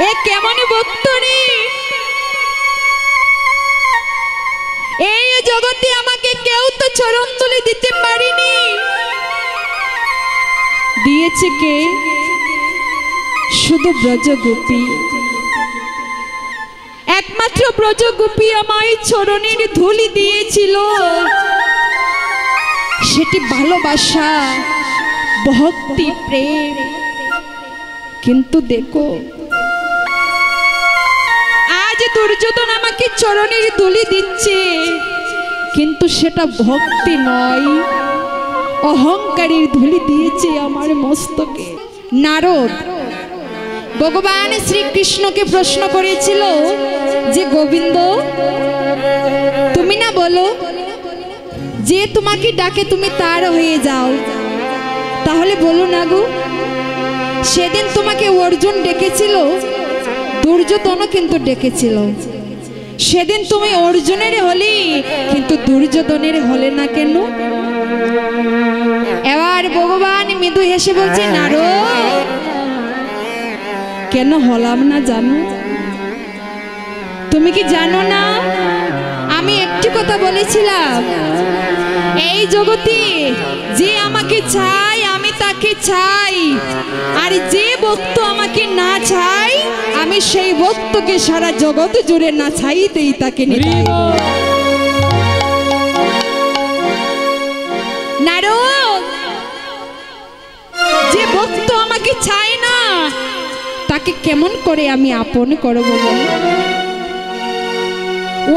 এ কেমন ভক্ত রে, এই জগতে আমাকে কেউ তো চরণ তুলে দিতে পারিনি, দিয়েছে কে? শুধু ব্রজগোপী। একমাত্র ব্রজগোপী আমায় চরণের ধুলি দিয়েছিল। সেটি ভালোবাসা, ভক্তি, প্রেম। কিন্তু দেখো আজ দুর্যোধন আমাকে চরণের ধুলি দিচ্ছে, কিন্তু সেটা ভক্তি নয়, অহংকারের ধুলি দিয়েছে আমার মস্তকে। নারদ ভগবান শ্রীকৃষ্ণকে প্রশ্ন করেছিল যে গোবিন্দ, তুমি না বলো যে তোমাকে ডাকে তুমি তার হয়ে যাও, তাহলে বলো না গো, সেদিন তোমাকে অর্জুন ডেকেছিল, দুর্যোধনও কিন্তু ডেকেছিল। সেদিন তুমি অর্জুনের হলে, কিন্তু দুর্যোধনের হলে না কেন? এবার ভগবান মৃদু হেসে বলছে, নারদ কেন হলাম না জানো? তুমি কি জানো না আমি একটি কথা বলেছিলাম, এই জগতে যে আমাকে চাই আমি তাকে চাই, আর যে ভক্ত আমাকে না চাই আমি সেই ভক্তকে সারা জগৎ জুড়ে না চাইতেই তাকে নিতাই। নারদ, যে ভক্ত আমাকে চায় না তাকে কেমন করে আমি আপন করব বল?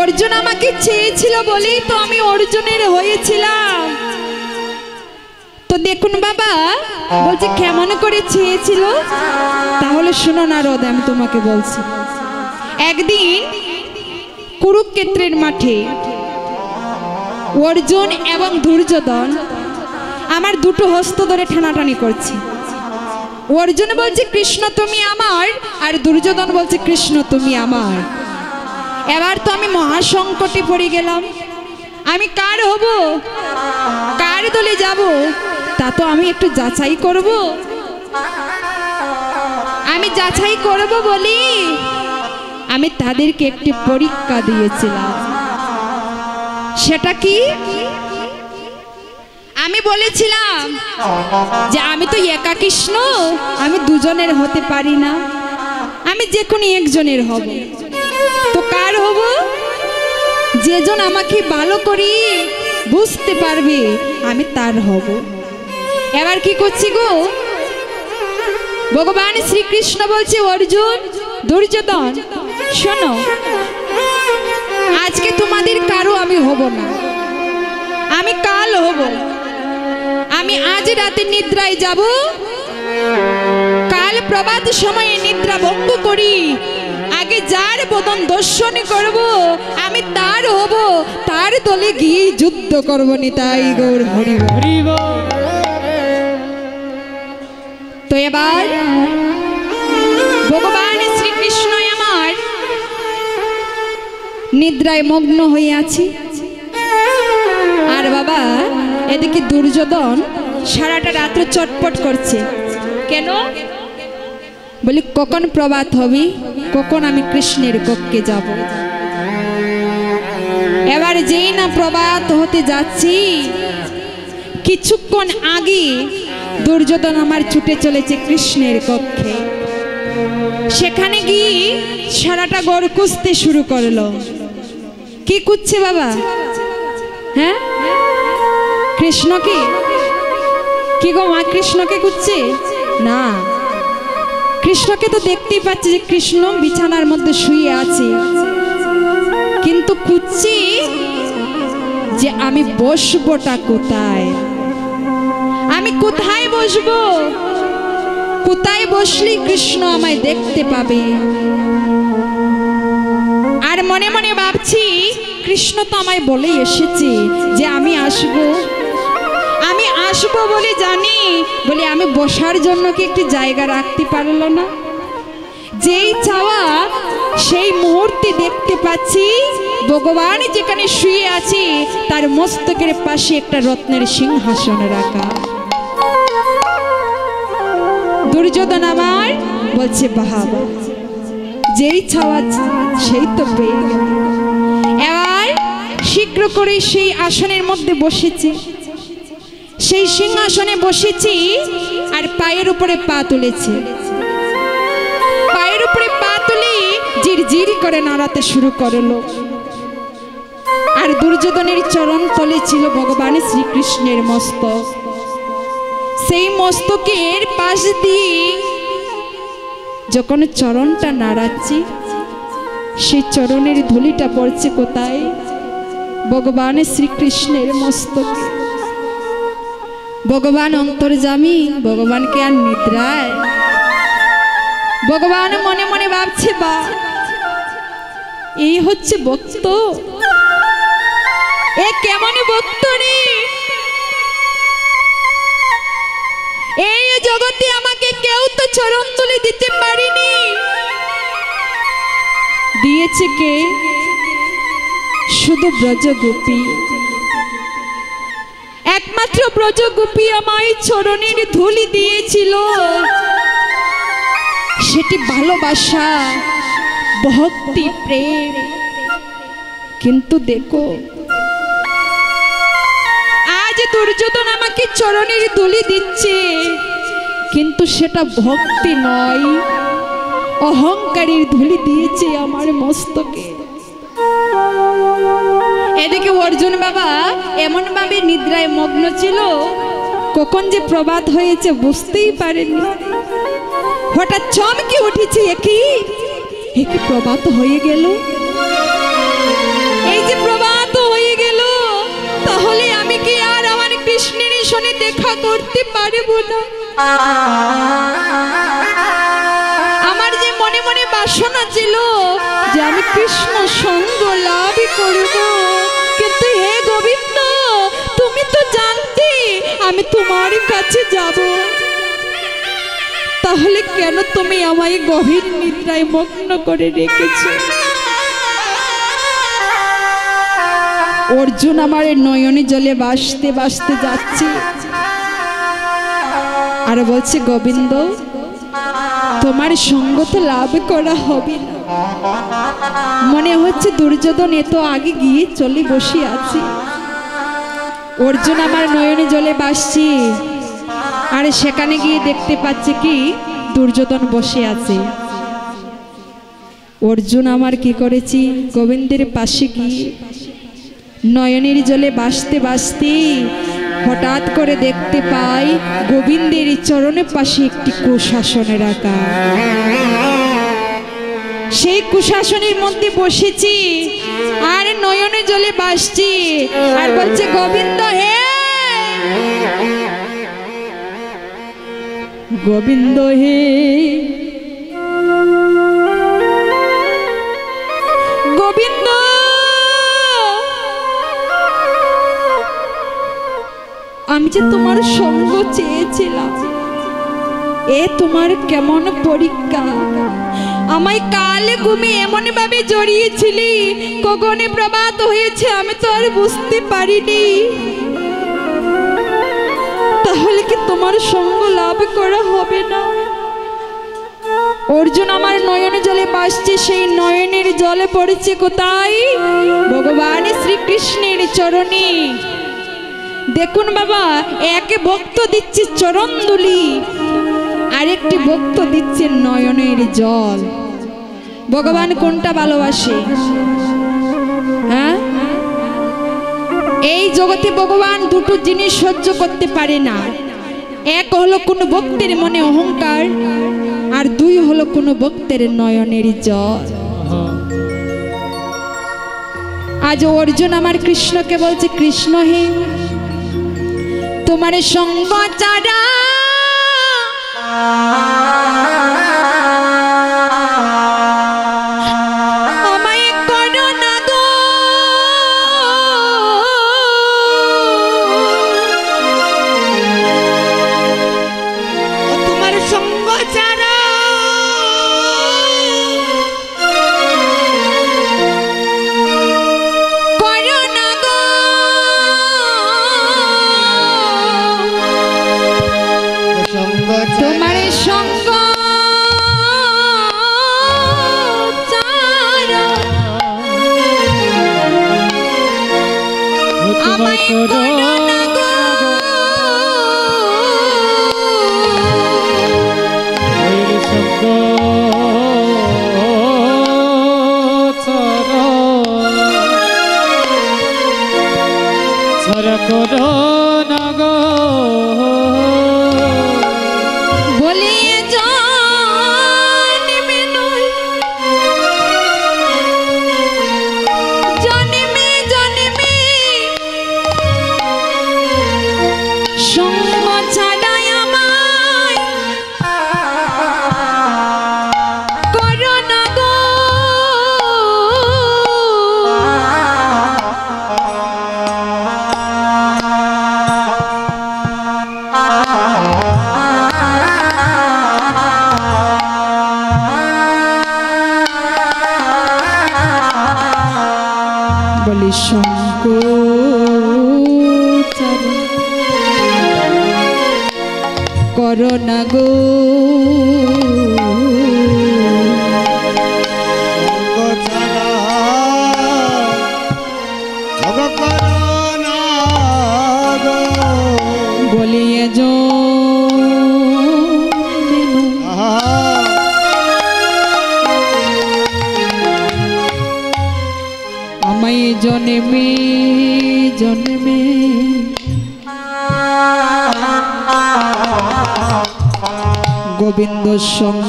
অর্জুন আমাকে চেয়েছিল বলেই তো আমি অর্জুনের হয়েছিলাম। তো দেখুন বাবা বলছে কেমন করে চেয়েছিল, তাহলে শোনো নারদ, আমি তোমাকে বলছি। একদিন কুরুক্ষেত্রের মাঠে অর্জুন এবং দুর্যোধন আমার দুটো হস্ত ধরে টানাটানি করছে। অর্জুন বলছে কৃষ্ণ তুমি আমার, আর দুর্যোধন বলছে কৃষ্ণ তুমি আমার। এবার তো আমি মহাসংকটে পড়ে গেলাম, আমি কার হব, কার দলে যাব, তা তো আমি একটু যাচাই করব। আমি যাচাই করব বলি আমি তাদেরকে একটি পরীক্ষা দিয়েছিলাম। সেটা কি? আমি বলেছিলাম যে আমি তো একা কৃষ্ণ, আমি দুজনের হতে পারি না, আমি যে কোনো একজনের হব। তো কার হব? যেজন আমাকে ভালো করি বুঝতে পারবে আমি তার হব। এবার কি করছি গো, ভগবান শ্রীকৃষ্ণ বলছে অর্জুন, দুর্যোধন শোনো, আজকে তোমাদের কারো আমি হব না, আমি কাল হব। আমি আজ রাতে নিদ্রায় যাব, কাল প্রভাত সময়ে নিদ্রা ভঙ্গ করি, আগে যার বদন দর্শন করব আমি তার হব, তার দলে গিয়ে যুদ্ধ করব। নিতাই গৌর হরি হরি। তো এবার ভগবান শ্রীকৃষ্ণ আমার নিদ্রায় মগ্ন হয়ে আছি, আর বাবা এদিকে দুর্যোধন সারাটা রাত্র চটপট করছে। কেন? বলি কখন প্রভাত হবে, কখন আমি কৃষ্ণের কক্ষে যাব। এবার যেই না প্রভাত হতে যাচ্ছি, কিছুক্ষণ আগে দুর্যোধন আমার ছুটে চলেছে কৃষ্ণের কক্ষে। সেখানে গিয়ে সারাটা গড় খুঁজতে শুরু করলো। কি খুঁজছে বাবা? হ্যাঁ, কৃষ্ণকে? কি গো মা, কৃষ্ণকে খুঁজছে না, কৃষ্ণকে তো দেখতেই পাচ্ছি যে কৃষ্ণ বিছানার মধ্যে শুয়ে আছে, কিন্তু খুঁজছি যে আমি বসবোটা কোথায়, আমি কোথায় বসবো, কোথায় বসলে কৃষ্ণ আমায় দেখতে পাবে। আর মনে মনে ভাবছি কৃষ্ণ তো আমায় বলে এসেছে যে আমি আসবো, আমি আসবো বলে জানি, বলে আমি বসার জন্য কি একটি জায়গা রাখতে পারলো না? যেই চাওয়া সেই মুহূর্তে দেখতে পাচ্ছি ভগবান যেখানে শুয়ে আছে তার মস্তকের পাশে একটা রত্নের সিংহাসন রাখা। দুর্যোধন আমার বলছে বাবা, যেই ছাওয়া সেই তো পেয়ে গেল। এবার শীঘ্র করে সেই আসনের মধ্যে বসেছি, সেই সিংহাসনে বসেছি আর পায়ের উপরে পা তুলেছি। পায়ের উপরে পা তুলে জিরজির করে নাড়াতে শুরু করলো। আর দুর্যোধনের চরণ তলে ছিল ভগবান শ্রীকৃষ্ণের মস্তক। সেই মস্তকের পাশ দিয়ে যখন চরণটা নাড়াচ্ছি, সেই চরণের ধুলিটা পড়ছে কোথায়? ভগবান শ্রীকৃষ্ণের মস্তকে। ভগবান অন্তর্যামী, ভগবানকে আর নিদ্রায়। ভগবান মনে মনে ভাবছে, বা এই হচ্ছে ভক্ত, এ কেমন ভক্ত রে! এই জগতে আমাকে কেউ তো চরণ তুলে দিতে পারেনি, দিয়েছে কে? শুধু ব্রজগোপী। একমাত্র ব্রজগোপী আমায় চরণের ধুলি দিয়েছিল। সেটি ভালোবাসা, ভক্তি, প্রেম। কিন্তু দেখো, আজ দুর্যোধন আমাকে চরণের ধুলি দিচ্ছে, কিন্তু সেটা ভক্তি নয়, অহংকারের ধুলি দিয়েছে আমার মস্তকে। এদিকে অর্জুন বাবা এমন ভাবে নিদ্রায় মগ্ন ছিল, কখন যে প্রভাত হয়েছে বুঝতেই পারেনি। হঠাৎ চমকে উঠেছে, একই প্রভাত হয়ে গেল। এই যে প্রভাত হয়ে গেল, তাহলে আমি কি আর আমার কৃষ্ণের সঙ্গে দেখা করতে পারবো না? আমার যে মনে মনে বাসনা ছিল যে আমি কৃষ্ণ সঙ্গ লাভ করব, কিন্তু হে গোবিন্দ, তুমি তো জানতে আমি তোমার কাছে যাব, তাহলে কেন তুমি আমায় গভীর নিদ্রায় মগ্ন করে রেখেছ? অর্জুন আমার নয়নে জলে ভাসতে ভাসতে যাচ্ছে আর বলছে, গোবিন্দ, তোমার সঙ্গ তো লাভ করা হবে না। মনে হচ্ছে দুর্যোধন এত আগে গিয়ে চলে বসে আছে। অর্জুন আমার নয়নে জলে ভাসছে, আর সেখানে গিয়ে দেখতে পাচ্ছে কি দুর্যোধন বসে আছে। অর্জুন আমার কি করেছি, গোবিন্দের পাশে গিয়ে নয়নের জলে ভাসতে ভাসতে হঠাৎ করে দেখতে পাই গোবিন্দের চরণের পাশে একটি কুশাসনে রাখা। সেই কুশাসনের মধ্যে বসেছি আর নয়নে জলে ভাসছি আর বলছে, গোবিন্দ হে, গোবিন্দ হে, গোবিন্দ, আমি যে তোমার সঙ্গ চেয়েছিলাম, এ তোমার কেমন পরীক্ষা! আমায় কালে ঘুমে এমন ভাবে জড়িয়েছিলি, গগনে প্রভাত হয়েছে আমি তো আর বুঝতে পারিনি। তাহলে কি তোমার সঙ্গ লাভ করা হবে না? অর্জুন আমার নয়নে জলে ভাসছে, সেই নয়নের জলে পড়েছে কোথায়? ভগবান শ্রীকৃষ্ণের চরণে। দেখুন বাবা, একে ভক্ত দিচ্ছে চরণ ধুলি, আরেকটি ভক্ত দিচ্ছে নয়নের জল। ভগবান কোনটা ভালোবাসে? হ্যাঁ, এই জগতে ভগবান দুটো জিনিস সহ্য করতে পারে না। এক হলো কোন ভক্তের মনে অহংকার, আর দুই হলো কোন ভক্তের নয়নের জল। আজ অর্জুন আমার কৃষ্ণকে বলছে, কৃষ্ণ হে, তোমার সঙ্গ ছাড়া আমায় করো না গো, তোমার সঙ্গ ছাড়া করো না গো, তোমার সঙ্গ করোনা গো বলিয়ে যো আমায় জন্মে জন্মে গোবিন্দ সঙ্গ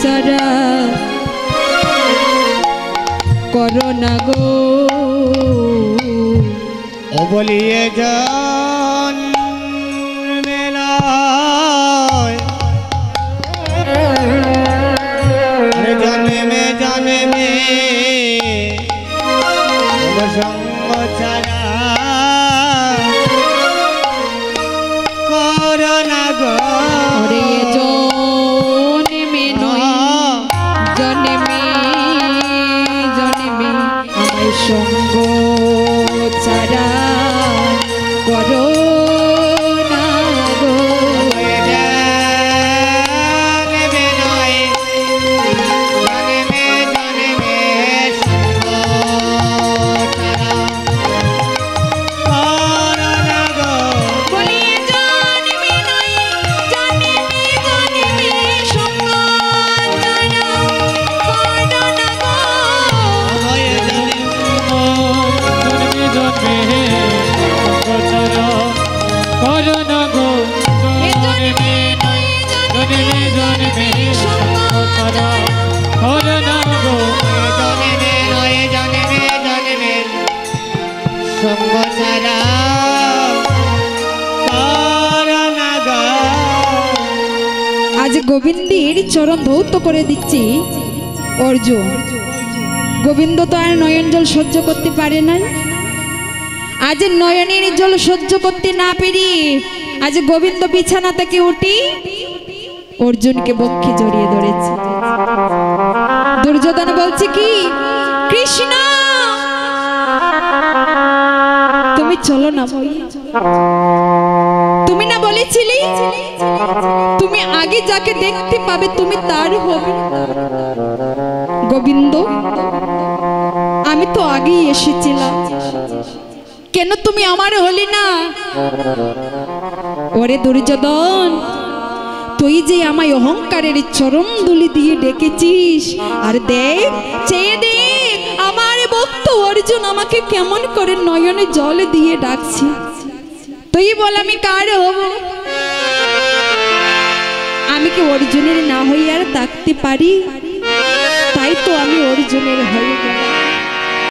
চারা করোনা গো ও বলিয়ে জন্মে জন্মে জন্মে সঙ্গ ছাড়া করোনা গো ওরে জন্মে নয় জন্মে জন্মে আমায় সঙ্গ ছাড়া করোনা গো আজ গোবিন্দের চরণ ধৌত করে দিচ্ছি অর্জুন। গোবিন্দ তো আর নয়ন জল সহ্য করতে পারে নাই। আজ নয়নের জল সহ্য করতে না পেরে আজ গোবিন্দ বিছানা থেকে উঠি অর্জুনকে বক্ষে জড়িয়ে ধরেছে। দুর্যোধন বলছে কি, কৃষ্ণ তুমি চলো না ভাই, তুমি না বলেছিলি তুমি আগে যাকে দেখতে পাবে তুমি তার হবে। গোবিন্দ আমি তো আগেই এসেছিলাম, কেন তুমি আমার হলি না? ওরে দুর্যোধন, তুই যে আমায় অহংকারের চরম দুলি দিয়ে ডেকেছিস, আর দেখ চেয়ে দেখ আমার ভক্ত অর্জুন আমাকে কেমন করে নয়নে জল দিয়ে ডাকছি। তুই বল আমি কার হব? আমি কি অর্জুনের না হই আর থাকতে পারি? তাই তো আমি অর্জুনের হয়ে গেলাম।